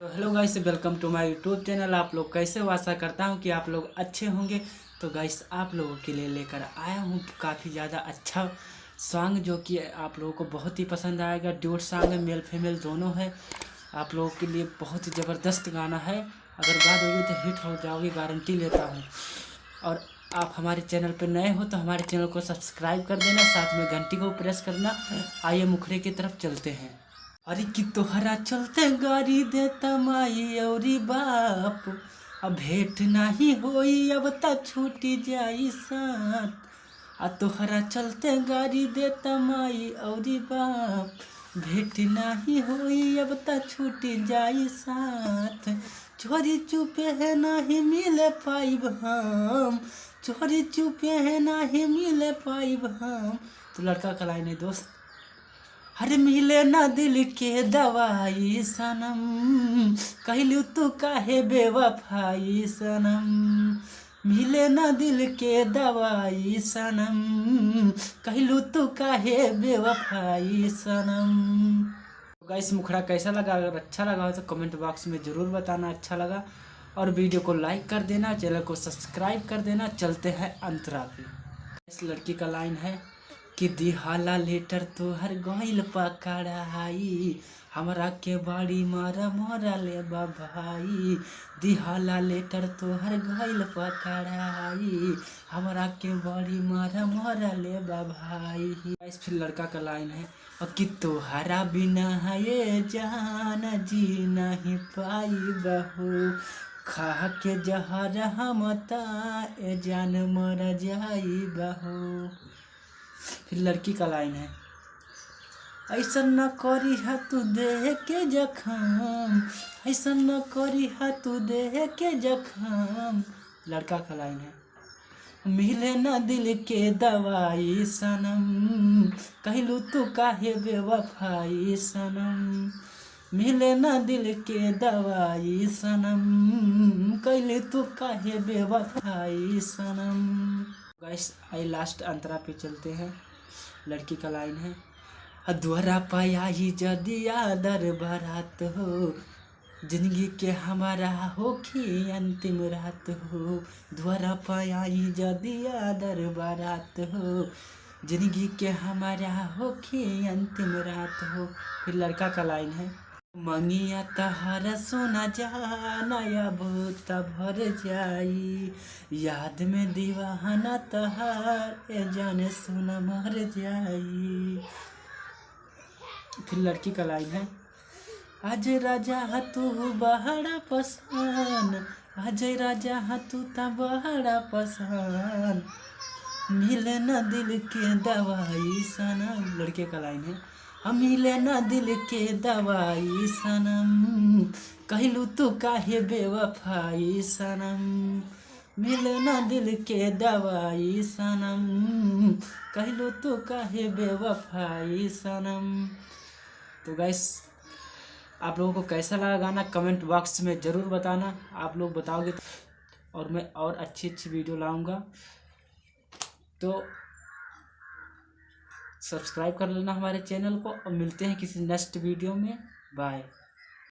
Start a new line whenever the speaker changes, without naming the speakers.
तो hello guys, welcome to my YouTube channel. आप लोग कैसे हो? आशा करता हूं कि आप लोग अच्छे होंगे। तो गाइस, आप लोगों के लिए लेकर आया हूं काफ़ी ज़्यादा अच्छा सॉन्ग, जो कि आप लोगों को बहुत ही पसंद आएगा। ड्यूट सॉन्ग है, मेल फीमेल दोनों है। आप लोगों के लिए बहुत ही ज़बरदस्त गाना है। अगर गा दोगे तो हिट हो जाओगे, गारंटी लेता हूँ। और आप हमारे चैनल पर नए हो तो हमारे चैनल को सब्सक्राइब कर देना, साथ में घंटी को प्रेस करना। आइए मुखड़े की तरफ चलते हैं। अरे कि तोहरा चलते गाड़ी देता माई औरी बाप, अब भेंट नाही होई अब त छूटी जाई साथ। आ तोहरा चलते गाड़ी देता माई औरी बाप, भेंट नाही होई अब त छूटी जाई साथ। चोरी चुपे है नाही मिले पाइब हम, चोरी चुपे है नाही मिले पाइब हम। तो लड़का का लाइन है दोस्त। हर मिले ना दिल के दवाई सनम, कहलू तू काहे बेवफाई सनम। मिले ना दिल के दवाई सनम, कहलू तू काहे बेवफाई सनम। गाइस, मुखड़ा कैसा लगा? अगर अच्छा लगा हो तो कमेंट बॉक्स में ज़रूर बताना अच्छा लगा, और वीडियो को लाइक कर देना, चैनल को सब्सक्राइब कर देना। चलते हैं अंतरा पे। इस लड़की का लाइन है कि दिहाला लेटर तोहर गइल पकड़ाई, हमरा के बाड़ी मारा मारा ले भाई। दिहाला लेटर तोहर गइल पकड़ाई, हमरा के बाड़ी मारा मारा ले भाई। इस फिर लड़का का लाइन है और कि तोहरा बिना ये जान जी नहीं पाई बहू, खा के जहर हम ए जान मर जाई बहू। फिर लड़की का लाइन है, ऐसा न करी है तू देह के जखम, ऐसा न करी है तू देह के जखम। लड़का का लाइन है, मिले न दिल के दवाई सनम, कहलू तू काहे बेवफाई सनम। मिले न दिल के दवाई सनम, कहलू तू काहे बेवफाई सनम। गाइस, आई लास्ट अंतरा पे चलते हैं। लड़की का लाइन है, द्वारा पाया ही जदि आदर बारात हो, जिंदगी के हमारा होखी अंतिम रात हो। द्वारा पाया ही जदि आदर बारात हो, जिंदगी के हमारा होखी अंतिम रात हो। फिर लड़का का लाइन है, मंगिया तहारा सोना जाना अब त भर जाई, याद में दीवाना तहार ए जाने सोना मर जाई। फिर लड़की का लाइन है, आज राजा तू बहरा पसंद, आज राजा तू ता बहरा पसंद, मिले न दिल के दवाई सनम। लड़के का लाइन है, मिले न दिल के दवाई सनम, कहलू तू काहे बेवफाई सनम। मिले न दिल के दवाई सनम, कहलू तू काहे बेवफाई सनम। तो गाइस, आप लोगों को कैसा लगा गाना कमेंट बॉक्स में ज़रूर बताना। आप लोग बताओगे और मैं और अच्छी अच्छी वीडियो लाऊंगा। तो सब्सक्राइब कर लेना हमारे चैनल को, और मिलते हैं किसी नेक्स्ट वीडियो में। बाय।